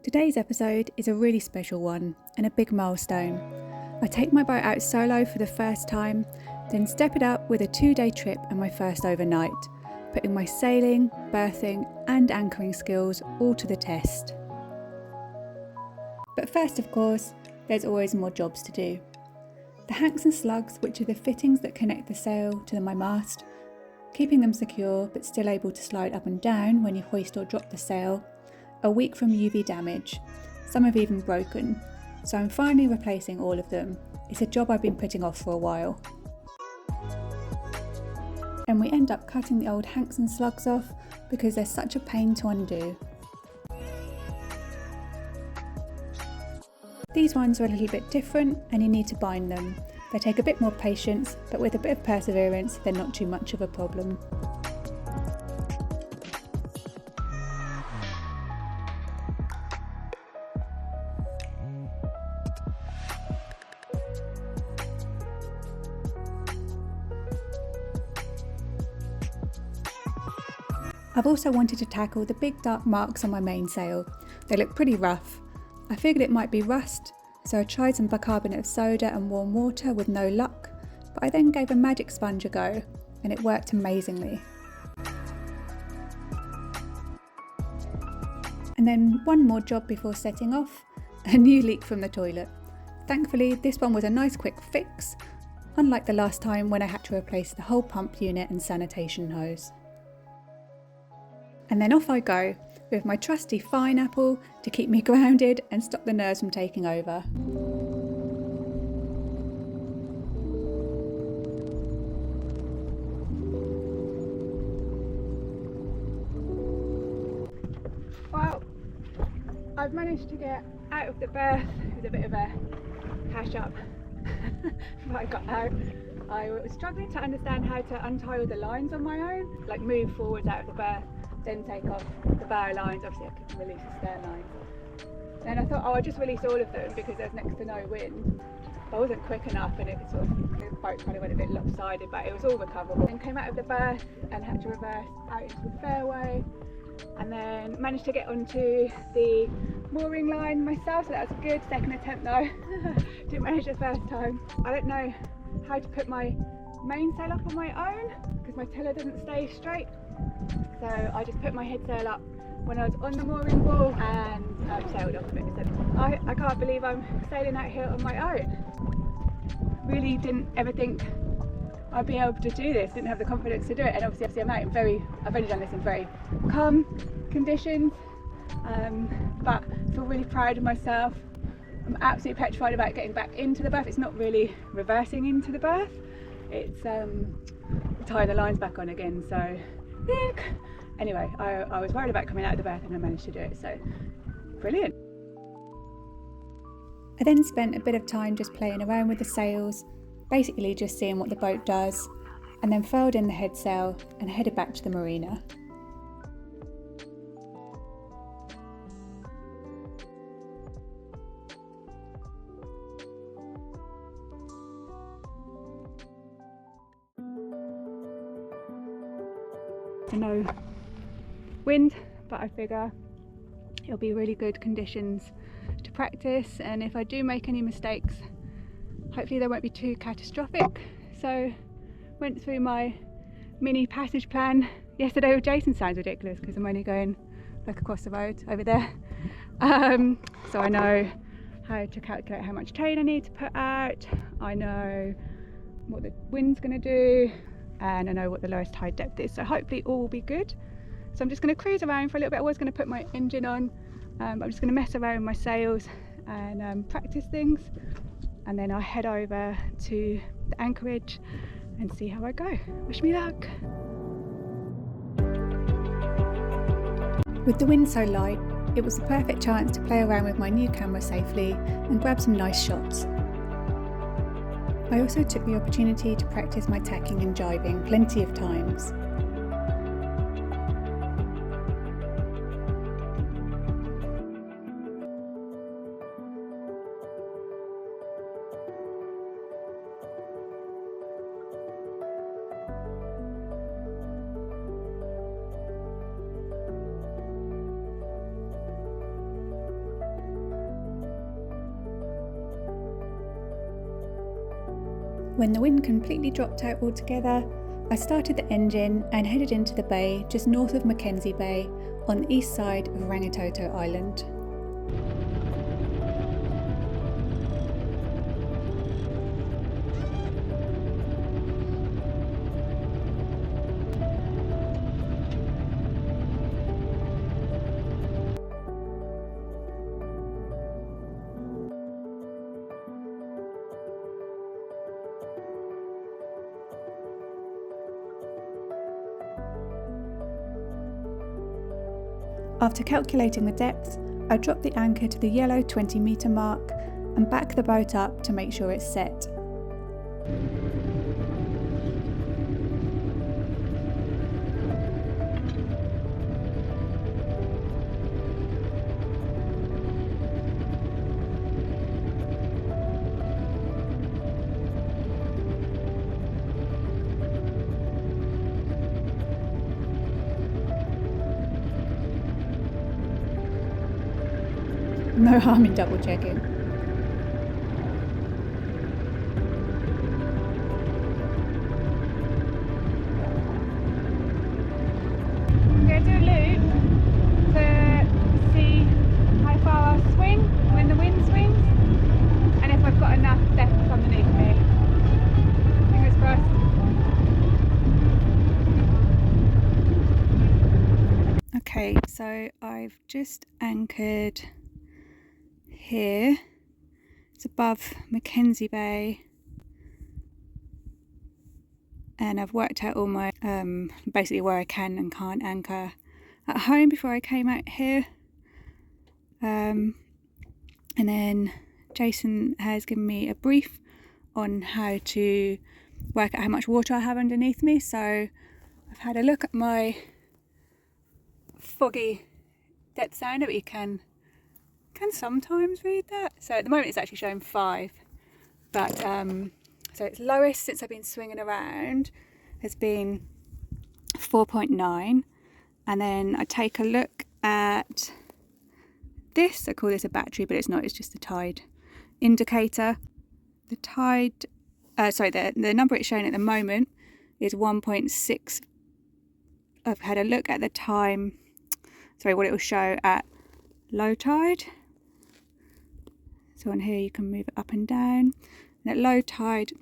Today's episode is a really special one and a big milestone. I take my boat out solo for the first time, then step it up with a 2-day trip and my first overnight, putting my sailing, berthing and anchoring skills all to the test. But first, of course, there's always more jobs to do. The hanks and slugs, which are the fittings that connect the sail to my mast, keeping them secure but still able to slide up and down when you hoist or drop the sail, are weak from UV damage. Some have even broken, so I'm finally replacing all of them. It's a job I've been putting off for a while. And we end up cutting the old hanks and slugs off because they're such a pain to undo. These ones are a little bit different and you need to bind them. They take a bit more patience, but with a bit of perseverance, they're not too much of a problem. I've also wanted to tackle the big dark marks on my mainsail. They look pretty rough. I figured it might be rust, so I tried some bicarbonate of soda and warm water with no luck, but I then gave a magic sponge a go and it worked amazingly. And then one more job before setting off, a new leak from the toilet. Thankfully this one was a nice quick fix, unlike the last time when I had to replace the whole pump unit and sanitation hose. And then off I go, with my trusty fine apple to keep me grounded and stop the nerves from taking over. Well, I've managed to get out of the berth with a bit of a cash up. But I got out. I was struggling to understand how to untie all the lines on my own, like move forwards out of the berth, then take off the bow lines. Obviously I could release the stern lines. Then I thought, I'll just release all of them because there's next to no wind. But I wasn't quick enough and it sort of, the boat kind of went a bit lopsided, but it was all recoverable. Then came out of the berth and had to reverse out into the fairway, and then managed to get onto the mooring line myself, so that was a good second attempt though. Didn't manage the first time. I don't know how to put my mainsail up on my own because my tiller doesn't stay straight. So I just put my headsail up when I was on the mooring ball and sailed off a bit. So I can't believe I'm sailing out here on my own. Really didn't ever think I'd be able to do this, didn't have the confidence to do it, and obviously I'm out in I've only done this in very calm conditions, but I feel really proud of myself. I'm absolutely petrified about getting back into the berth. It's not really reversing into the berth, it's tying the lines back on again, so anyway, I was worried about coming out of the berth and I managed to do it, so brilliant. I then spent a bit of time just playing around with the sails, basically just seeing what the boat does, and then furled in the headsail and headed back to the marina. No wind, but I figure it'll be really good conditions to practice, and if I do make any mistakes, hopefully they won't be too catastrophic. So went through my mini passage plan yesterday with Jason. Sounds ridiculous because I'm only going like across the road over there, so I know how to calculate how much chain I need to put out, I know what the wind's going to do, and I know what the lowest tide depth is, so hopefully all will be good. So I'm just going to cruise around for a little bit. I was going to put my engine on, I'm just going to mess around with my sails and practice things, and then I'll head over to the anchorage and see how I go. Wish me luck. With the wind so light, it was the perfect chance to play around with my new camera safely and grab some nice shots. I also took the opportunity to practice my tacking and jibing plenty of times. When the wind completely dropped out altogether, I started the engine and headed into the bay just north of Mackenzie Bay on the east side of Rangitoto Island. After calculating the depth, I dropped the anchor to the yellow 20-metre mark and back the boat up to make sure it's set. No harm in double checking. I'm going to do a loop to see how far I'll swing when the wind swings and if I've got enough depth underneath me. Fingers crossed. Okay, so I've just anchored here. It's above Mackenzie Bay and I've worked out all my basically where I can and can't anchor at home before I came out here, and then Jason has given me a brief on how to work out how much water I have underneath me. So I've had a look at my foggy depth sounder, but you can sometimes read that. So at the moment it's actually showing 5, but so its lowest since I've been swinging around has been 4.9, and then I take a look at this. I call this a battery, but it's not, it's just the tide indicator. The tide, the number it's showing at the moment is 1.6. I've had a look at the time, what it will show at low tide. So on here you can move it up and down, and at low tide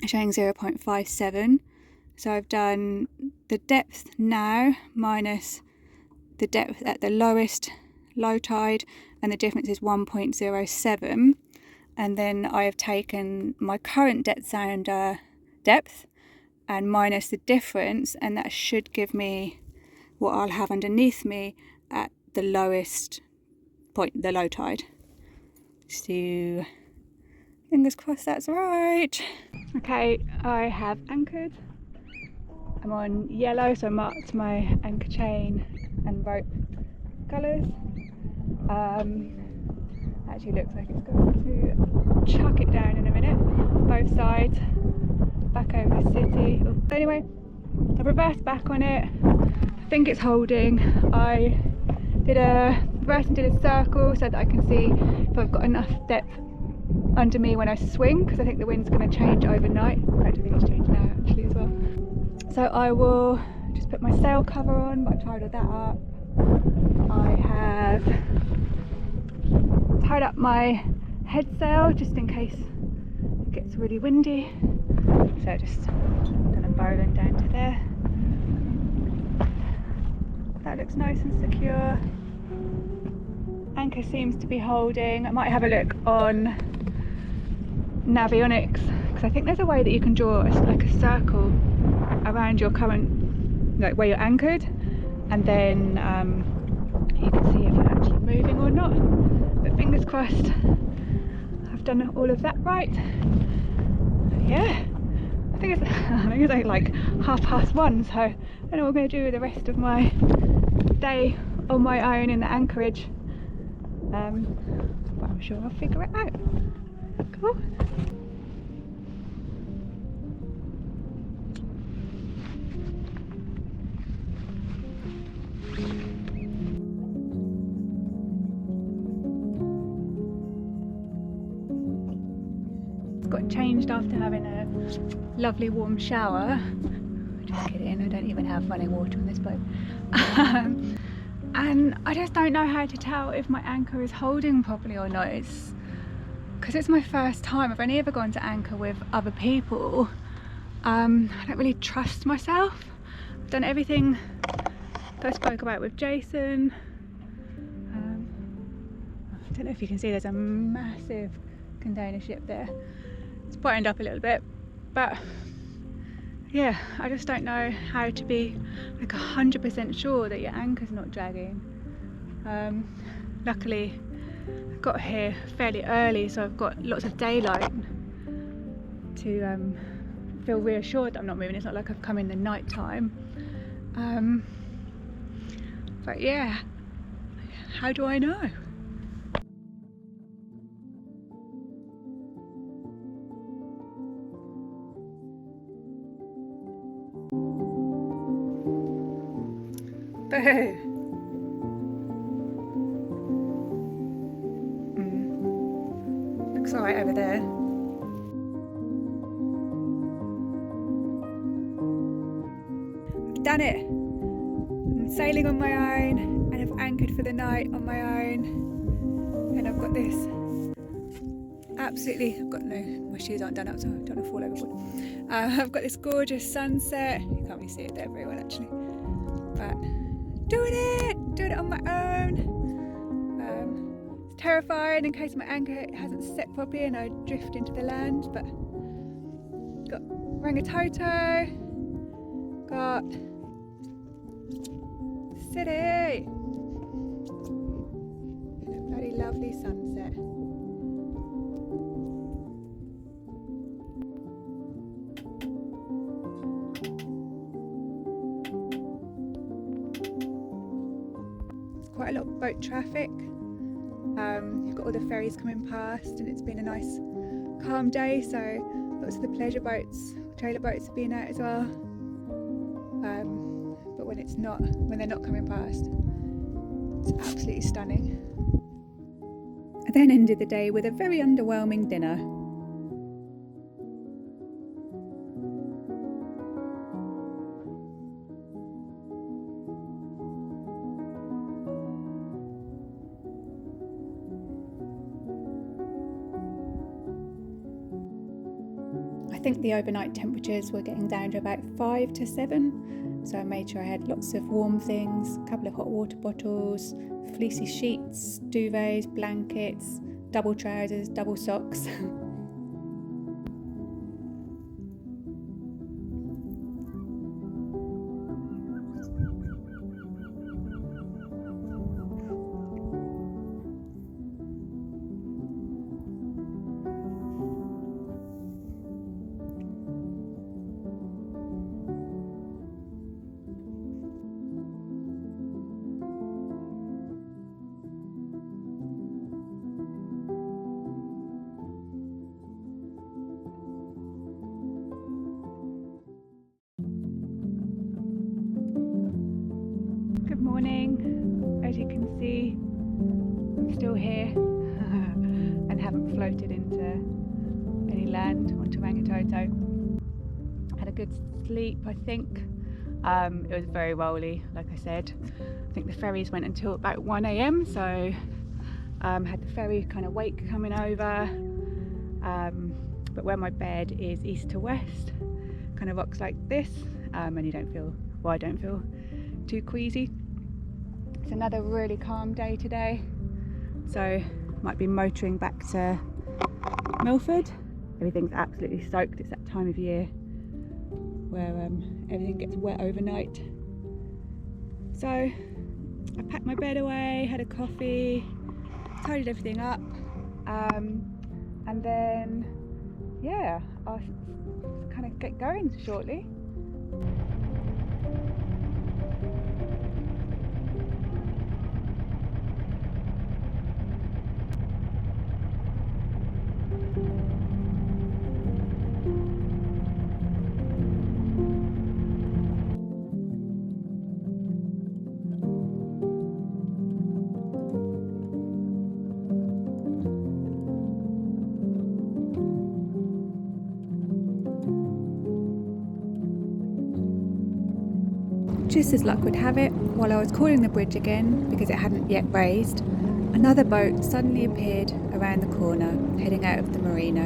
it's showing 0.57. so I've done the depth now minus the depth at the lowest low tide, and the difference is 1.07, and then I have taken my current depth sounder depth and minus the difference, and that should give me what I'll have underneath me at the lowest point, the low tide. So fingers crossed that's right. Okay, I have anchored. I'm on yellow, so I marked my anchor chain and rope colours. Actually looks like it's going to chuck it down in a minute. Both sides, back over the city. Anyway, I've reversed back on it. I think it's holding. I did a reverse and did a circle so that I can see if I've got enough depth under me when I swing, because I think the wind's going to change overnight. In fact, I think it's changed now actually as well. So I will just put my sail cover on, but I've tied all that up. I have tied up my head sail just in case it gets really windy. So just done a bowline down to there. That looks nice and secure. Anchor seems to be holding. I might have a look on Navionics, because I think there's a way that you can draw like a circle around your current, like where you're anchored, and then you can see if you're actually moving or not. But fingers crossed I've done all of that right. Yeah, I think it's only like 1:30, so I don't know what I'm going to do with the rest of my day on my own in the anchorage, but I'm sure I'll figure it out. Cool. got changed after having a lovely warm shower. Just kidding, I don't even have running water on this boat. And I just don't know how to tell if my anchor is holding properly or not. It's because it's my first time. I've only ever gone to anchor with other people. I don't really trust myself. I've done everything that I spoke about with Jason. I don't know if you can see, there's a massive container ship there. It's brightened up a little bit, but yeah, I just don't know how to be like 100% sure that your anchor's not dragging. Luckily I got here fairly early, so I've got lots of daylight to feel reassured that I'm not moving. It's not like I've come in the night time. But yeah, how do I know? Boo! Looks alright over there. I've done it! I'm sailing on my own and I've anchored for the night on my own. And I've got this absolutely, my shoes aren't done up so I don't want to fall overboard. I've got this gorgeous sunset. You can't really see it there very well actually. But doing it on my own. It's terrifying in case my anchor hasn't set properly and I drift into the land, but got Rangitoto, got city, and a bloody lovely sunset. Quite a lot of boat traffic. You've got all the ferries coming past and it's been a nice calm day, so lots of the pleasure boats, trailer boats have been out as well. But when they're not coming past, it's absolutely stunning. I then ended the day with a very underwhelming dinner. I think the overnight temperatures were getting down to about 5 to 7, so I made sure I had lots of warm things, a couple of hot water bottles, fleecy sheets, duvets, blankets, double trousers, double socks. Good morning. As you can see, I'm still here and haven't floated into any land onto Rangitoto. Had a good sleep, I think. It was very rolly, like I said. I think the ferries went until about 1 AM, so had the ferry kind of wake coming over. But where my bed is east to west, kind of rocks like this, and you don't feel, well, I don't feel too queasy. It's another really calm day today, so might be motoring back to Milford. Everything's absolutely soaked. It's that time of year where everything gets wet overnight. So I packed my bed away, had a coffee, tidied everything up, and then yeah, I'll kind of get going shortly. Just as luck would have it, while I was calling the bridge again because it hadn't yet raised, another boat suddenly appeared around the corner, heading out of the marina.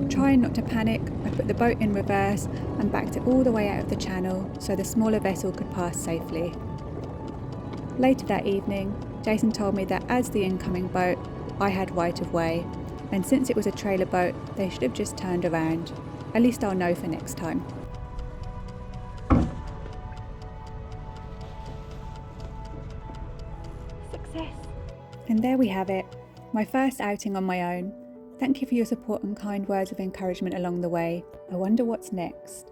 Trying not to panic, I put the boat in reverse and backed it all the way out of the channel so the smaller vessel could pass safely. Later that evening, Jason told me that as the incoming boat, I had right of way, and since it was a trailer boat, they should have just turned around. At least I'll know for next time. Success! And there we have it, my first outing on my own. Thank you for your support and kind words of encouragement along the way. I wonder what's next.